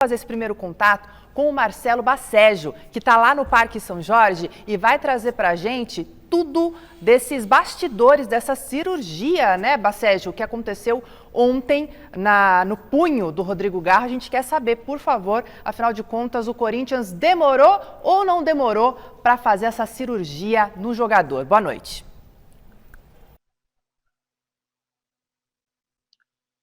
Fazer esse primeiro contato com o Marcelo Bacejo, que está lá no Parque São Jorge e vai trazer para a gente tudo desses bastidores dessa cirurgia, né, Bacejo, que aconteceu ontem no punho do Rodrigo Garro. A gente quer saber, por favor, afinal de contas, o Corinthians demorou ou não demorou para fazer essa cirurgia no jogador? Boa noite.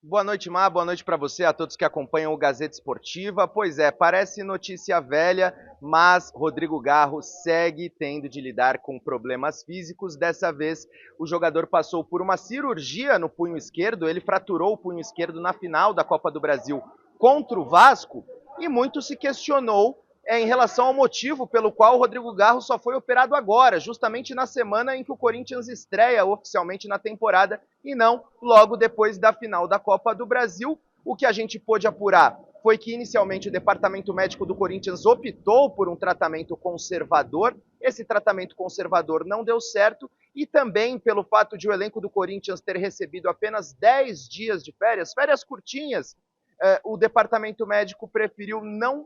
Boa noite, Má. Boa noite para você, a todos que acompanham o Gazeta Esportiva. Pois é, parece notícia velha, mas Rodrigo Garro segue tendo de lidar com problemas físicos. Dessa vez, o jogador passou por uma cirurgia no punho esquerdo. Ele fraturou o punho esquerdo na final da Copa do Brasil contra o Vasco e muito se questionou em relação ao motivo pelo qual o Rodrigo Garro só foi operado agora, justamente na semana em que o Corinthians estreia oficialmente na temporada e não logo depois da final da Copa do Brasil. O que a gente pôde apurar foi que inicialmente o departamento médico do Corinthians optou por um tratamento conservador. Esse tratamento conservador não deu certo e também pelo fato de o elenco do Corinthians ter recebido apenas 10 dias de férias curtinhas, o departamento médico preferiu não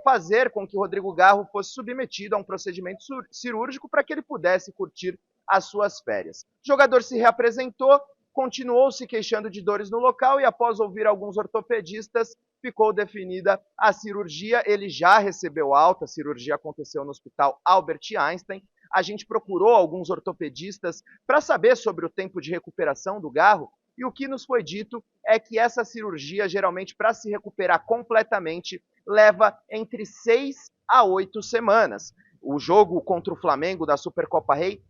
fazer com que Rodrigo Garro fosse submetido a um procedimento cirúrgico para que ele pudesse curtir as suas férias. O jogador se reapresentou, continuou se queixando de dores no local e após ouvir alguns ortopedistas, ficou definida a cirurgia. Ele já recebeu alta, a cirurgia aconteceu no Hospital Albert Einstein. A gente procurou alguns ortopedistas para saber sobre o tempo de recuperação do Garro e o que nos foi dito é que essa cirurgia, geralmente, para se recuperar completamente, leva entre 6 a 8 semanas. O jogo contra o Flamengo da Supercopa Rei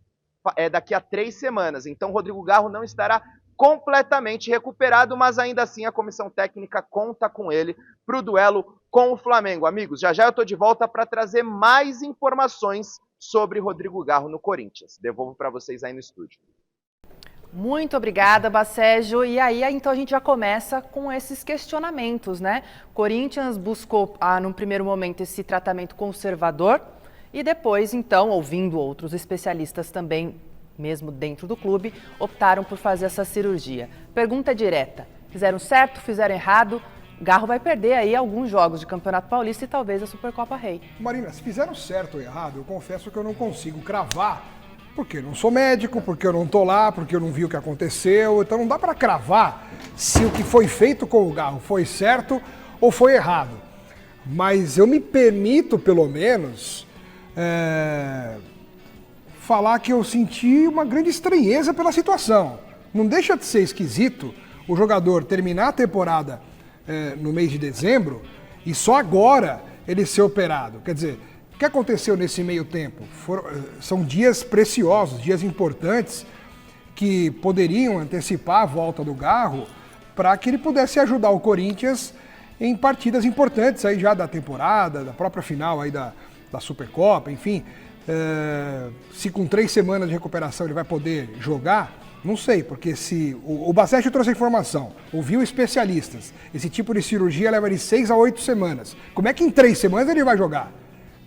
é daqui a 3 semanas. Então, Rodrigo Garro não estará completamente recuperado, mas ainda assim a comissão técnica conta com ele para o duelo com o Flamengo. Amigos, já eu estou de volta para trazer mais informações sobre Rodrigo Garro no Corinthians. Devolvo para vocês aí no estúdio. Muito obrigada, Bacejo. E aí, então, a gente já começa com esses questionamentos, né? Corinthians buscou, num primeiro momento, esse tratamento conservador e depois, então, ouvindo outros especialistas também, mesmo dentro do clube, optaram por fazer essa cirurgia. Pergunta direta: fizeram certo, fizeram errado? Garro vai perder aí alguns jogos de Campeonato Paulista e talvez a Supercopa Rei. Marina, se fizeram certo ou errado, eu confesso que eu não consigo cravar. Porque eu não sou médico, porque eu não tô lá, porque eu não vi o que aconteceu. Então não dá para cravar se o que foi feito com o Garro foi certo ou foi errado. Mas eu me permito, pelo menos, falar que eu senti uma grande estranheza pela situação. Não deixa de ser esquisito o jogador terminar a temporada no mês de dezembro e só agora ele ser operado. Quer dizer, o que aconteceu nesse meio tempo? São dias preciosos, dias importantes que poderiam antecipar a volta do Garro para que ele pudesse ajudar o Corinthians em partidas importantes aí já da temporada, da própria final aí da Supercopa, enfim. Se com 3 semanas de recuperação ele vai poder jogar, não sei, porque se o Bacejo trouxe a informação, ouviu especialistas, esse tipo de cirurgia leva de 6 a 8 semanas. Como é que em 3 semanas ele vai jogar?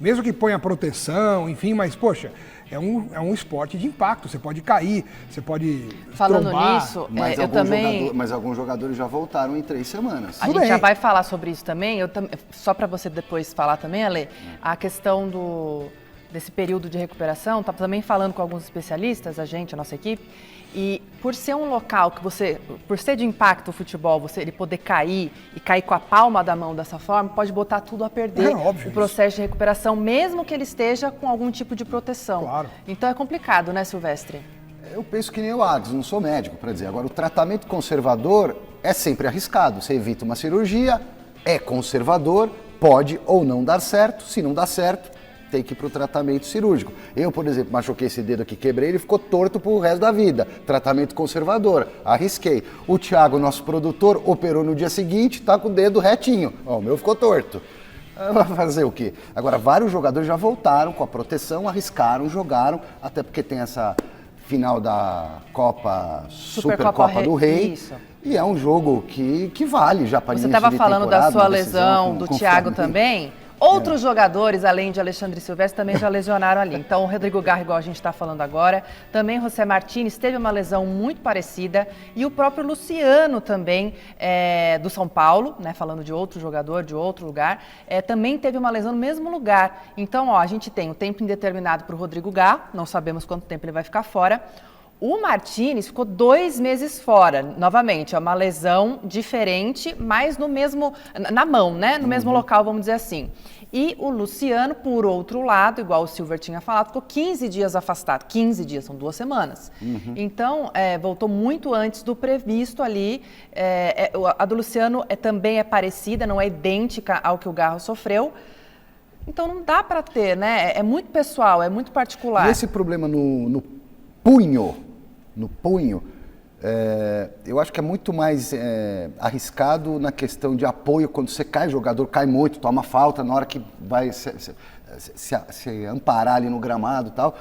Mesmo que ponha proteção, enfim, mas, poxa, é um esporte de impacto, você pode cair, você pode Falando trombar. Nisso, eu também... Mas alguns jogadores já voltaram em 3 semanas. A gente já vai falar sobre isso também, só para você depois falar também, Ale, a questão desse período de recuperação, tá também falando com alguns especialistas, a nossa equipe, e por ser um local que por ser de impacto o futebol, ele poder cair e cair com a palma da mão dessa forma, pode botar tudo a perder o processo de recuperação, mesmo que ele esteja com algum tipo de proteção. Claro. Então é complicado, né, Silvestre? Eu penso que nem o Agnes, não sou médico para dizer. Agora, o tratamento conservador é sempre arriscado. Você evita uma cirurgia, é conservador, pode ou não dar certo. Se não dá certo, tem que ir para o tratamento cirúrgico. Eu, por exemplo, machuquei esse dedo aqui, quebrei, ele ficou torto pro resto da vida. Tratamento conservador, arrisquei. O Thiago, nosso produtor, operou no dia seguinte, tá com o dedo retinho. Ó, o meu ficou torto. Vai fazer o quê? Agora, vários jogadores já voltaram com a proteção, arriscaram, jogaram, até porque tem essa final da Supercopa do Rei. Isso. E é um jogo que vale já para início de temporada. Você estava falando da sua lesão, do Thiago também. Outros jogadores, além de Alexandre Silvestre, também já lesionaram ali. Então, o Rodrigo Garro, igual a gente está falando agora, também José Martínez teve uma lesão muito parecida, e o próprio Luciano também, do São Paulo, né, falando de outro jogador, de outro lugar, também teve uma lesão no mesmo lugar. Então, ó, a gente tem o tempo indeterminado para o Rodrigo Garro, não sabemos quanto tempo ele vai ficar fora. O Martínez ficou 2 meses fora, novamente, é uma lesão diferente, mas no mesmo, na mão, né? No mesmo local, vamos dizer assim. E o Luciano, por outro lado, igual o Silver tinha falado, ficou 15 dias afastado. 15 dias, são 2 semanas. Então, voltou muito antes do previsto ali. A do Luciano também é parecida, não é idêntica ao que o Garro sofreu. Então, não dá para ter, né? É muito pessoal, é muito particular. E esse problema no punho, eu acho que é muito mais arriscado na questão de apoio. Quando você cai, o jogador cai muito, toma falta, na hora que vai se amparar ali no gramado e tal,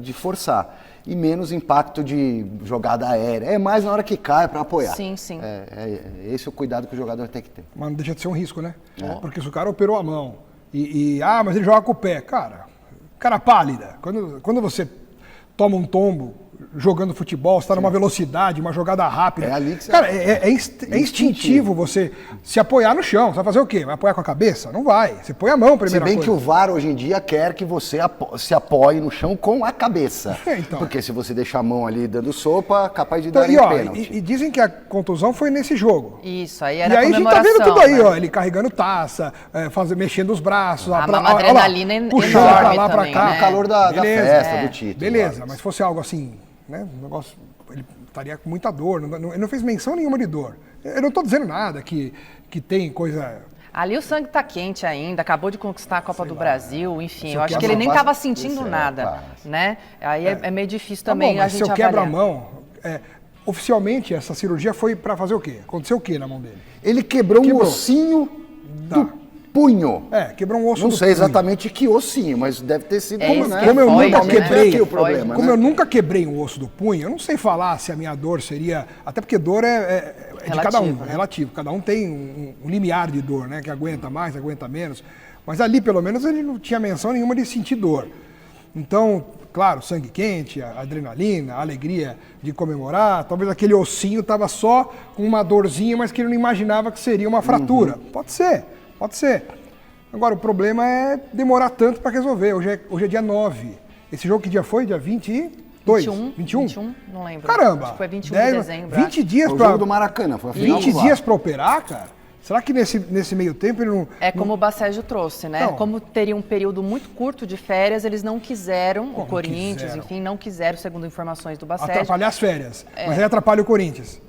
de forçar. E menos impacto de jogada aérea. É mais na hora que cai para apoiar. Sim, sim. Esse é o cuidado que o jogador tem que ter. Mas não deixa de ser um risco, né? Porque se o cara operou a mão mas ele joga com o pé. Cara pálida. Quando você toma um tombo jogando futebol, você está numa velocidade, uma jogada rápida. É ali que você... Cara, é instintivo você se apoiar no chão. Você vai fazer o quê? Vai apoiar com a cabeça? Não vai. Você põe a mão primeiro. Se bem que o VAR hoje em dia quer que você se apoie no chão com a cabeça. Então. Porque se você deixar a mão ali dando sopa, capaz de dar pênalti. E dizem que a contusão foi nesse jogo. Isso, aí era e aí a gente tá vendo tudo aí, né? ó. Ele carregando taça, mexendo os braços. Uma adrenalina enorme puxando pra lá, pra também, cá. né? O calor da festa, do título. Beleza, mas se fosse algo assim, né? Um negócio, ele estaria com muita dor. Ele não fez menção nenhuma de dor. Eu não estou dizendo nada que tem coisa... Ali o sangue tá quente ainda, acabou de conquistar a Copa do Brasil, enfim, eu acho quebra que ele nem a estava sentindo nada, né? Aí é meio difícil também bom, mas a gente se eu quebro a avaliar. mão, oficialmente essa cirurgia foi para fazer o quê? Aconteceu o quê na mão dele? Ele quebrou um ossinho do punho. Quebrou um osso Não do sei punho. exatamente que ossinho, mas deve ter sido Como eu nunca quebrei, aqui o problema, como né? eu nunca quebrei um osso do punho, eu não sei falar se a minha dor seria... Até porque dor é de cada um, né? é relativo. Cada um tem um limiar de dor, né? Que aguenta mais, aguenta menos. Mas ali, pelo menos, ele não tinha menção nenhuma de sentir dor. Então, claro, sangue quente, a adrenalina, a alegria de comemorar. Talvez aquele ossinho estava só com uma dorzinha, mas que ele não imaginava que seria uma fratura. Pode ser. Agora, o problema é demorar tanto para resolver. Hoje é dia 9. Esse jogo que dia foi? Dia 22? 21, não lembro. Caramba! Acho que foi 21 de dezembro. 20 dias Foi o para... jogo do Maracanã, foi a final 20 do dias VAR. para operar, cara? Será que nesse meio tempo ele não... É como o Bacégio trouxe, né? Não. Como teria um período muito curto de férias, eles não quiseram, Como o Corinthians, quiseram? enfim, não quiseram, segundo informações do Bacégio. Atrapalhar as férias. Mas aí atrapalha o Corinthians.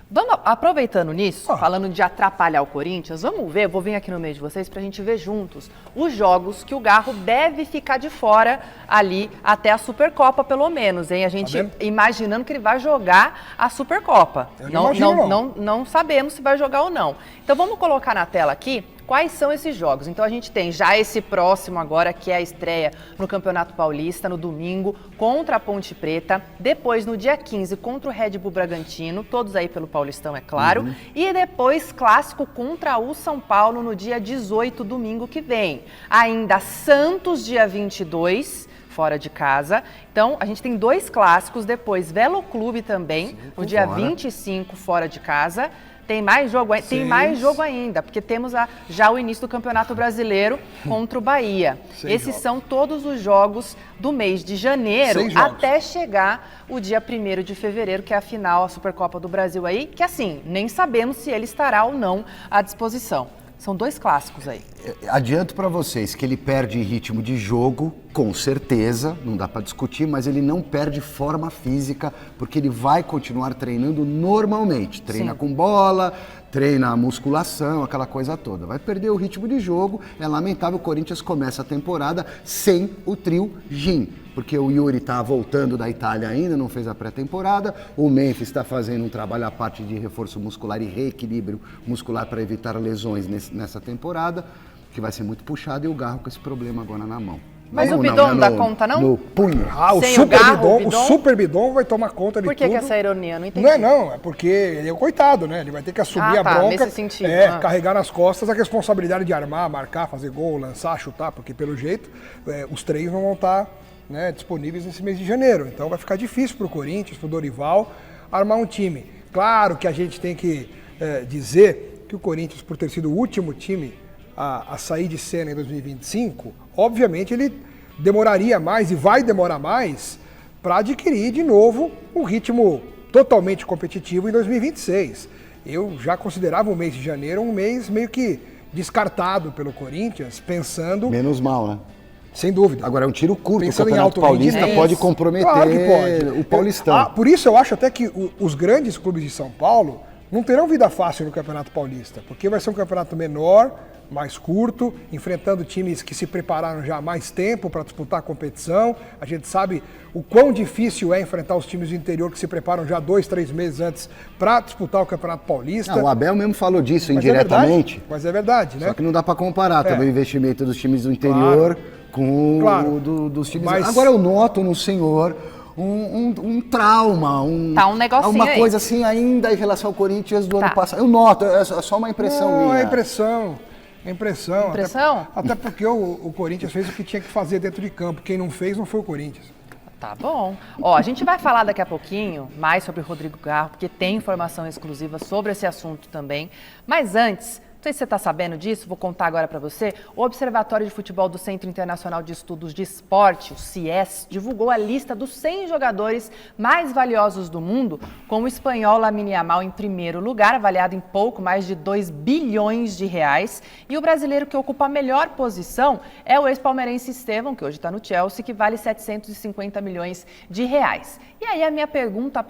Vamos, aproveitando nisso, falando de atrapalhar o Corinthians, vamos ver, eu vou vir aqui no meio de vocês pra gente ver juntos os jogos que o Garro deve ficar de fora ali até a Supercopa, pelo menos, hein? A gente imaginando que ele vai jogar a Supercopa. Eu não imagino, Não sabemos se vai jogar ou não. Então vamos colocar na tela aqui quais são esses jogos. Então a gente tem já esse próximo agora, que é a estreia no Campeonato Paulista, no domingo, contra a Ponte Preta. Depois, no dia 15, contra o Red Bull Bragantino, todos aí pelo Paulistão, é claro. E depois, clássico contra o São Paulo no dia 18, domingo que vem. Ainda Santos, dia 22, fora de casa. Então, a gente tem 2 clássicos. Depois, Velo Clube também, no dia 25, fora de casa. Tem mais jogo ainda, porque temos já o início do Campeonato Brasileiro contra o Bahia. Esses são todos os jogos do mês de janeiro até chegar o dia 1º de fevereiro, que é a final, a Supercopa do Brasil aí, que assim, nem sabemos se ele estará ou não à disposição. São 2 clássicos aí. Adianto para vocês que ele perde ritmo de jogo, com certeza, não dá para discutir, mas ele não perde forma física, porque ele vai continuar treinando normalmente. Treina com bola, treina a musculação, aquela coisa toda. Vai perder o ritmo de jogo, é lamentável. O Corinthians começa a temporada sem o trio Gin, porque o Yuri está voltando da Itália ainda, não fez a pré-temporada, o Memphis está fazendo um trabalho à parte de reforço muscular e reequilíbrio muscular para evitar lesões nessa temporada, que vai ser muito puxado, e o Garro com esse problema agora na mão. Mas Não, o bidon não dá no- conta, não? No punho. Ah, o Sem super o garro, bidon, o bidon? o super bidon vai tomar conta de Por que, tudo. que essa ironia? Não entendi. Não é não, é porque ele é o coitado, né? Ele vai ter que assumir Ah, a tá, bronca, nesse sentido, carregar nas costas a responsabilidade de armar, marcar, fazer gol, lançar, chutar, porque pelo jeito os três não vão estar, né, disponíveis nesse mês de janeiro. Então vai ficar difícil para o Corinthians, para o Dorival, armar um time. Claro que a gente tem que dizer que o Corinthians, por ter sido o último time a sair de cena em 2025, obviamente ele demoraria mais e vai demorar mais para adquirir de novo um ritmo totalmente competitivo em 2026. Eu já considerava o mês de janeiro um mês meio que descartado pelo Corinthians, pensando, Menos mal, né? sem dúvida. Agora é um tiro curto, o Pensando em Campeonato alto Paulista rendimento. pode comprometer Claro que pode. o Paulistão. Por isso eu acho até que os grandes clubes de São Paulo não terão vida fácil no Campeonato Paulista, porque vai ser um campeonato menor, mais curto, enfrentando times que se prepararam já há mais tempo para disputar a competição. A gente sabe o quão difícil é enfrentar os times do interior que se preparam já 2, 3 meses antes para disputar o Campeonato Paulista. Não, o Abel mesmo falou disso Mas indiretamente. Mas é verdade, né? Só que não dá para comparar também o investimento dos times do interior com o dos times. Mas- Agora eu noto no senhor um trauma, Tá um negocinho uma aí. coisa assim ainda em relação ao Corinthians do Tá. ano passado. Eu noto, é só uma impressão Não, minha. é impressão. É impressão. Impressão? Até porque o Corinthians fez o que tinha que fazer dentro de campo. Quem não fez não foi o Corinthians. Tá bom. Ó, a gente vai falar daqui a pouquinho mais sobre o Rodrigo Garro, porque tem informação exclusiva sobre esse assunto também. Mas antes, não sei se você está sabendo disso, vou contar agora para você. O Observatório de Futebol do Centro Internacional de Estudos de Esporte, o CIES, divulgou a lista dos 100 jogadores mais valiosos do mundo, com o espanhol Lamine Yamal em primeiro lugar, avaliado em pouco mais de 2 bilhões de reais. E o brasileiro que ocupa a melhor posição é o ex-palmeirense Estevão, que hoje está no Chelsea, que vale 750 milhões de reais. E aí a minha pergunta